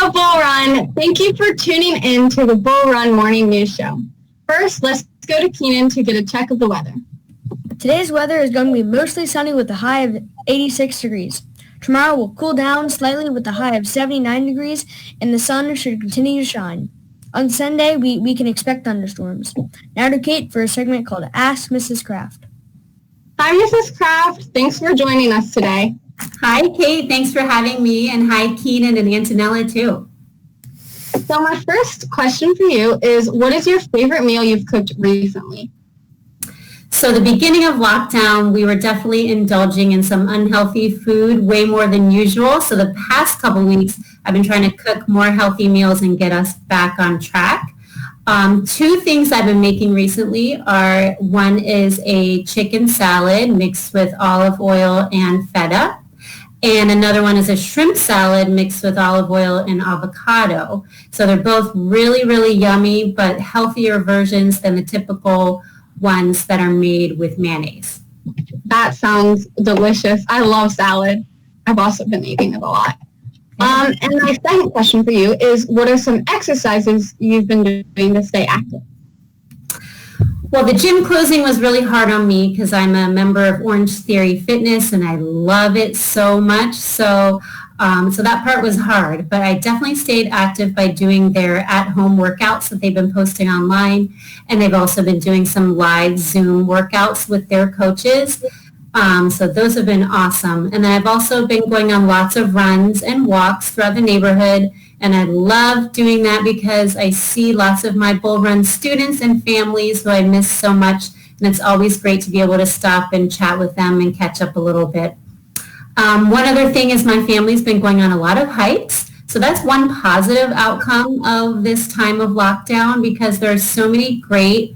the Bull Run. Thank you for tuning in to the Bull Run Morning News Show. First, let's go to Keenan to get a check of the weather. Today's weather is going to be mostly sunny with a high of 86 degrees. Tomorrow will cool down slightly with a high of 79 degrees, and the sun should continue to shine. On Sunday, we can expect thunderstorms. Now to Kate for a segment called Ask Mrs. Kraft. Hi, Mrs. Kraft. Thanks for joining us today. Hi, Kate. Thanks for having me, and hi, Keenan and Antonella, too. So my first question for you is, what is your favorite meal you've cooked recently? So the beginning of lockdown, we were definitely indulging in some unhealthy food, way more than usual. So the past couple weeks, I've been trying to cook more healthy meals and get us back on track. Two things I've been making recently are, one is a chicken salad mixed with olive oil and feta. And another one is a shrimp salad mixed with olive oil and avocado. So they're both really, really yummy, but healthier versions than the typical ones that are made with mayonnaise. That sounds delicious. I love salad. I've also been eating it a lot. And my second question for you is, what are some exercises you've been doing to stay active? Well, the gym closing was really hard on me because I'm a member of Orange Theory Fitness and I love it so much. So that part was hard, but I definitely stayed active by doing their at-home workouts that they've been posting online. And they've also been doing some live Zoom workouts with their coaches. So those have been awesome. And then I've also been going on lots of runs and walks throughout the neighborhood. And I love doing that because I see lots of my Bull Run students and families who I miss so much. And it's always great to be able to stop and chat with them and catch up a little bit. One other thing is my family's been going on a lot of hikes. So that's one positive outcome of this time of lockdown because there are so many great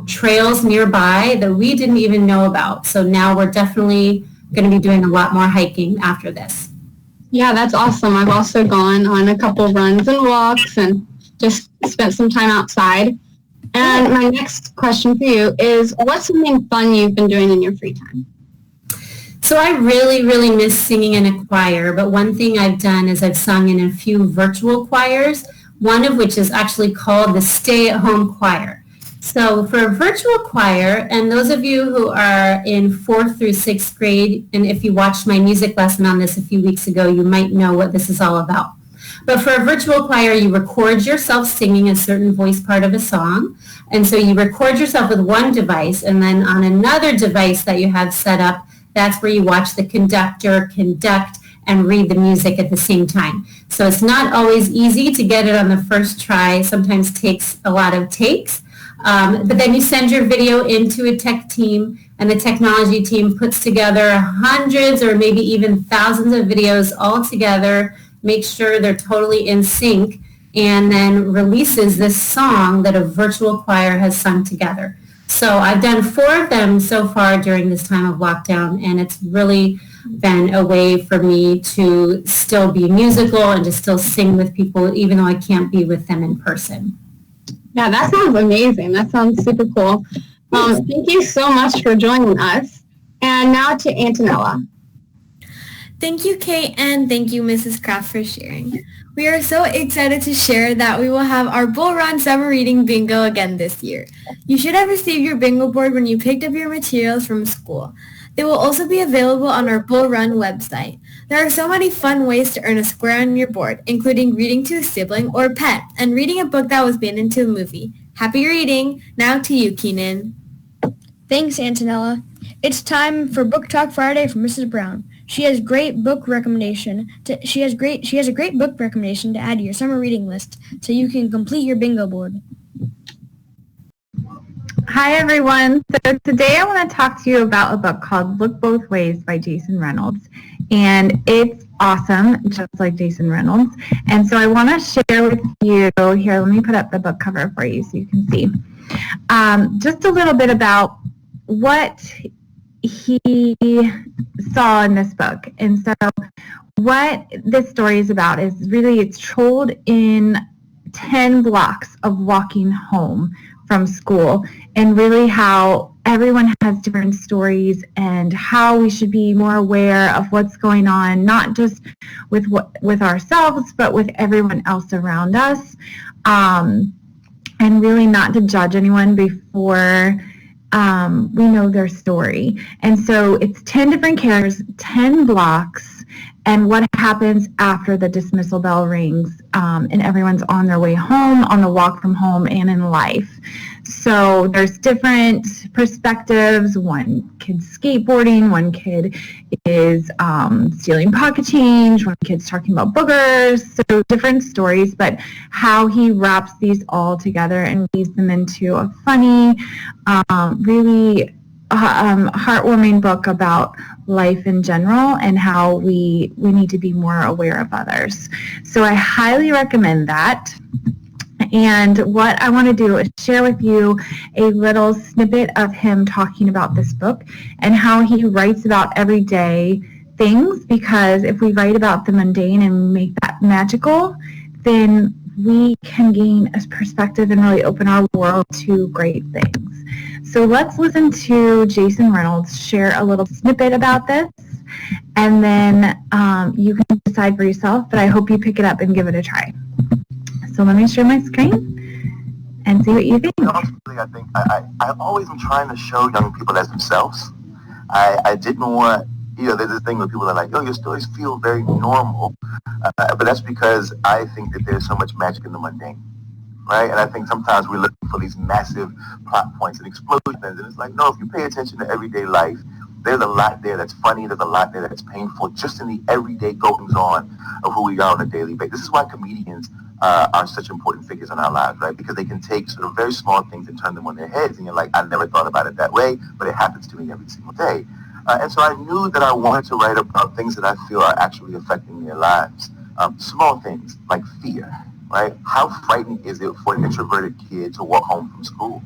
trails nearby that we didn't even know about. So now we're definitely going to be doing a lot more hiking after this. Yeah, that's awesome. I've also gone on a couple runs and walks and just spent some time outside. And my next question for you is, what's something fun you've been doing in your free time? So I really, really miss singing in a choir, but one thing I've done is I've sung in a few virtual choirs, one of which is actually called the Stay-at-Home Choir. So for a virtual choir, and those of you who are in 4th through 6th grade, and if you watched my music lesson on this a few weeks ago, you might know what this is all about. But for a virtual choir, you record yourself singing a certain voice part of a song. And so you record yourself with one device, and then on another device that you have set up, that's where you watch the conductor conduct and read the music at the same time. So it's not always easy to get it on the first try. Sometimes takes a lot of takes. But then you send your video into a tech team, and the technology team puts together hundreds or maybe even thousands of videos all together, makes sure they're totally in sync, and then releases this song that a virtual choir has sung together. So I've done 4 of them so far during this time of lockdown, and it's really been a way for me to still be musical and to still sing with people, even though I can't be with them in person. Yeah, that sounds amazing. That sounds super cool. Thank you so much for joining us. And now to Antonella. Thank you, Kate, and thank you, Mrs. Kraft, for sharing. We are so excited to share that we will have our Bull Run Summer Reading Bingo again this year. You should have received your bingo board when you picked up your materials from school. They will also be available on our Bull Run website. There are so many fun ways to earn a square on your board, including reading to a sibling or pet and reading a book that was made into a movie. Happy reading! Now to you, Keenan. Thanks, Antonella. It's time for Book Talk Friday from Mrs. Brown. She has a great book recommendation to add to your summer reading list so you can complete your bingo board. Hi everyone. So today I want to talk to you about a book called Look Both Ways by Jason Reynolds. And it's awesome, just like Jason Reynolds. And so I want to share with you, here, let me put up the book cover for you so you can see. Just a little bit about what he saw in this book. And so what this story is about is really, it's told in 10 blocks of walking home from school, and really how everyone has different stories and how we should be more aware of what's going on, not just with ourselves, but with everyone else around us, and really not to judge anyone before we know their story. And so it's 10 different characters, 10 blocks, and what happens after the dismissal bell rings, and everyone's on their way home, on the walk from home, and in life. So there's different perspectives. One kid's skateboarding, one kid is stealing pocket change, one kid's talking about boogers, so different stories, but how he wraps these all together and weaves them into a funny, really heartwarming book about life in general and how we need to be more aware of others. So I highly recommend that. And what I want to do is share with you a little snippet of him talking about this book and how he writes about everyday things, because if we write about the mundane and make that magical, then we can gain a perspective and really open our world to great things. So let's listen to Jason Reynolds share a little snippet about this, and then you can decide for yourself, but I hope you pick it up and give it a try. So let me share my screen and see what you think. Honestly, I think I've always been trying to show young people as themselves. I didn't want, there's this thing where people are like, your stories feel very normal. But that's because I think that there's so much magic in the mundane, right? And I think sometimes we're looking for these massive plot points and explosions. And it's like, no, if you pay attention to everyday life, there's a lot there that's funny. There's a lot there that's painful, just in the everyday goings-on of who we are on a daily basis. This is why comedians are such important figures in our lives, right? Because they can take sort of very small things and turn them on their heads, and you're like, I never thought about it that way, but it happens to me every single day. And so I knew that I wanted to write about things that I feel are actually affecting their lives. Small things like fear, right? How frightening is it for an introverted kid to walk home from school?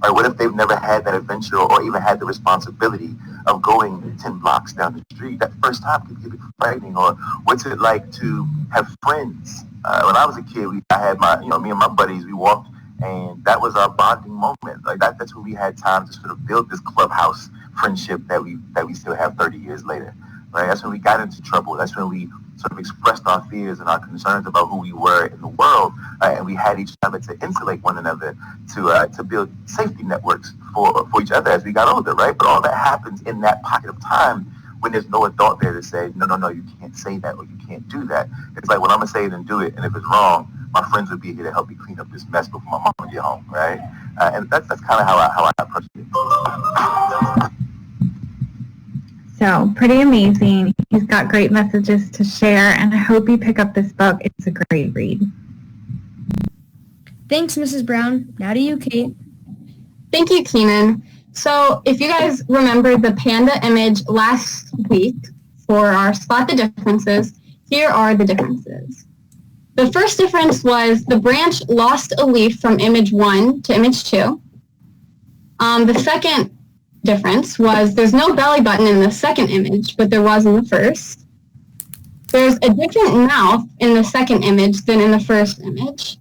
Right? What if they've never had that adventure or even had the responsibility of going 10 blocks down the street? That first time could be frightening. Or what's it like to have friends? When I was a kid, I had me and my buddies, we walked, and that was our bonding moment. Like that's when we had time to sort of build this clubhouse friendship that we still have 30 years later, right? That's when we got into trouble. That's when we sort of expressed our fears and our concerns about who we were in the world, and we had each other to insulate one another, to build safety networks for each other as we got older, right? But all that happens in that pocket of time when there's no adult there to say, no, you can't say that or you can't do that. It's like, well, I'm going to say it and do it, and if it's wrong, my friends would be here to help me clean up this mess before my mom would get home, right? And that's kind of how I approach it. So pretty amazing. He's got great messages to share, and I hope you pick up this book. It's a great read. Thanks, Mrs. Brown. Now to you, Kate. Thank you, Keenan. So if you guys remember the panda image last week for our Spot the Differences, here are the differences. The first difference was the branch lost a leaf from image 1 to image 2. The second difference was there's no belly button in the second image, but there was in the first. There's a different mouth in the second image than in the first image.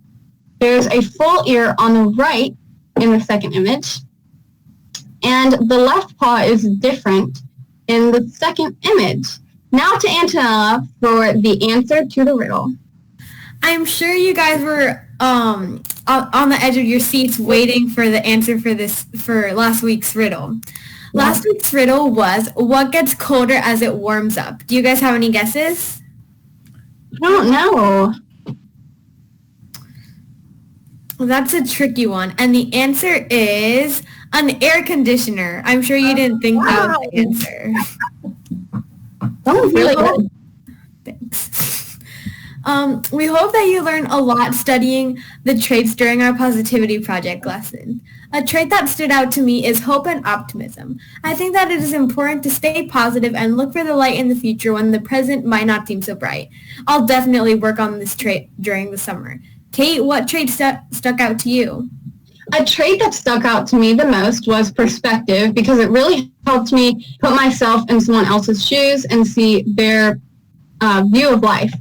There's a full ear on the right in the second image. And the left paw is different in the second image. Now to Antonella for the answer to the riddle. I'm sure you guys were on the edge of your seats waiting for the answer for last week's riddle. Yeah. Last week's riddle was, what gets colder as it warms up? Do you guys have any guesses? I don't know. Well, that's a tricky one. And the answer is an air conditioner. I'm sure you didn't think that was the answer. That was really good. Thanks. We hope that you learned a lot studying the traits during our positivity project lesson. A trait that stood out to me is hope and optimism. I think that it is important to stay positive and look for the light in the future when the present might not seem so bright. I'll definitely work on this trait during the summer. Kate, what trait stuck out to you? A trait that stuck out to me the most was perspective, because it really helped me put myself in someone else's shoes and see their view of life.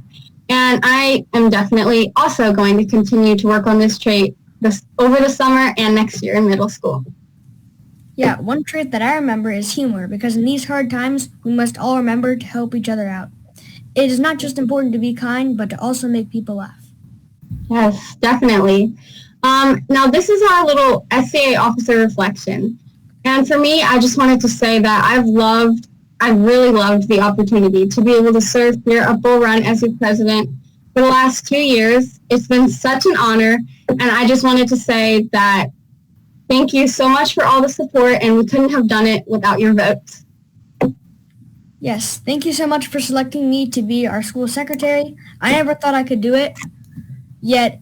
And I am definitely also going to continue to work on this trait over the summer and next year in middle school. Yeah, one trait that I remember is humor, because in these hard times, we must all remember to help each other out. It is not just important to be kind, but to also make people laugh. Yes, definitely. Now, this is our little SCA officer reflection. And for me, I just wanted to say that I really loved the opportunity to be able to serve here at Bull Run as your president for the last 2 years. It's been such an honor, and I just wanted to say that thank you so much for all the support, and we couldn't have done it without your votes. Yes, thank you so much for selecting me to be our school secretary. I never thought I could do it, yet,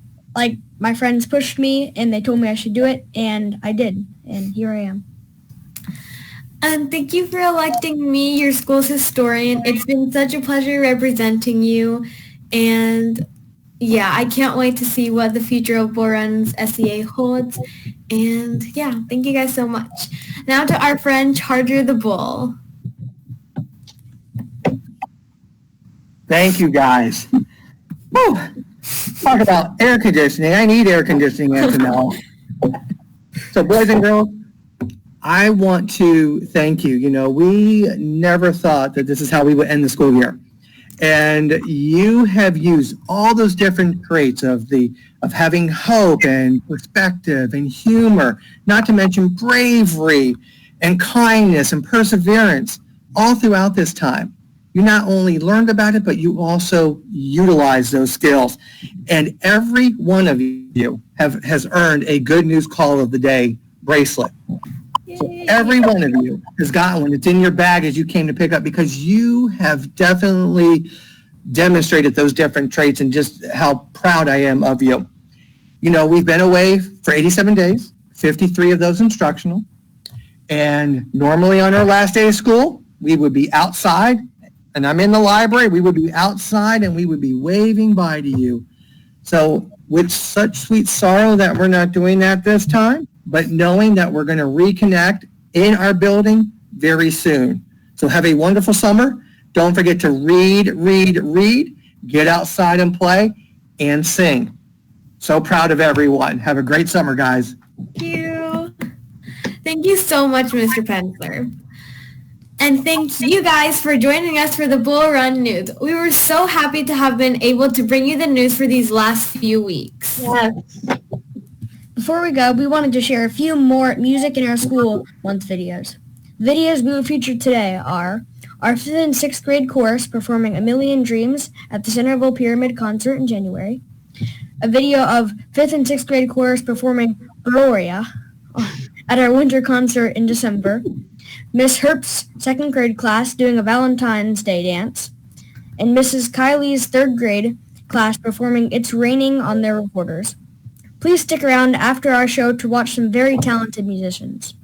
my friends pushed me, and they told me I should do it, and I did, and here I am. And thank you for electing me your school's historian. It's been such a pleasure representing you. And yeah, I can't wait to see what the future of Bull Run's SEA holds. And yeah, thank you guys so much. Now to our friend Charger the Bull. Thank you, guys. Woo. Talk about air conditioning. I need air conditioning, Antonella. So, boys and girls, I want to thank you. You know, we never thought that this is how we would end the school year. And you have used all those different traits of having hope and perspective and humor, not to mention bravery and kindness and perseverance all throughout this time. You not only learned about it, but you also utilized those skills. And every one of you has earned a Good News Call of the Day bracelet. So every one of you has gotten one. It's in your bag as you came to pick up, because you have definitely demonstrated those different traits, and just how proud I am of you. You know, we've been away for 87 days, 53 of those instructional. And normally on our last day of school, we would be outside, and I'm in the library, we would be outside and we would be waving bye to you. So with such sweet sorrow that we're not doing that this time, but knowing that we're going to reconnect in our building very soon. So have a wonderful summer. Don't forget to read, get outside and play, and sing. So proud of everyone. Have a great summer, guys. Thank you. Thank you so much, Mr. Pensler. And thank you guys for joining us for the Bull Run News. We were so happy to have been able to bring you the news for these last few weeks. Yes. Before we go, we wanted to share a few more Music in Our School Month videos. Videos we will feature today are our 5th and 6th grade chorus performing A Million Dreams at the Centerville Pyramid concert in January, a video of 5th and 6th grade chorus performing Gloria at our winter concert in December, Miss Herp's 2nd grade class doing a Valentine's Day dance, and Mrs. Kylie's 3rd grade class performing It's Raining on their recorders. Please stick around after our show to watch some very talented musicians.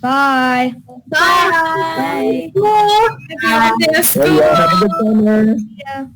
Bye. Bye. Bye. Happy holiday of school. Have a good summer. Yeah.